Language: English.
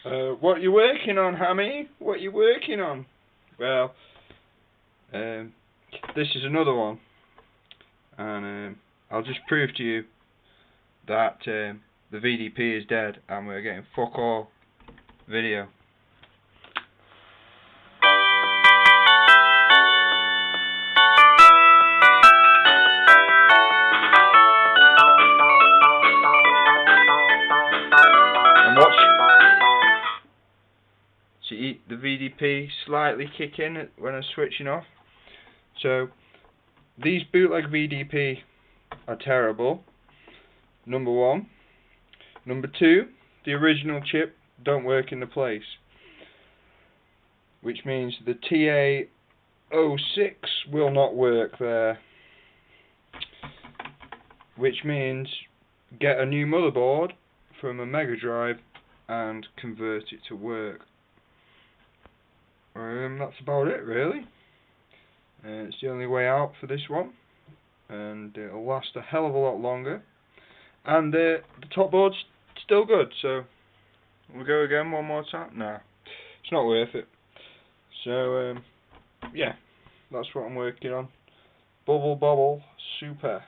What you working on, Hammy? What you working on? Well, this is another one, and I'll just prove to you that the VDP is dead and we're getting fuck all video. And watch. See the VDP slightly kick in when I'm switching off. So these bootleg VDP are terrible. Number one. Number two, the original chip don't work in the place, which means the TA06 will not work there, which means get a new motherboard from a Mega Drive and convert it to work. That's about it really. It's the only way out for this one, and it'll last a hell of a lot longer, and the top board's still good. So we'll go again one more time. Nah, it's not worth it. So yeah, that's what I'm working on. Bobble super.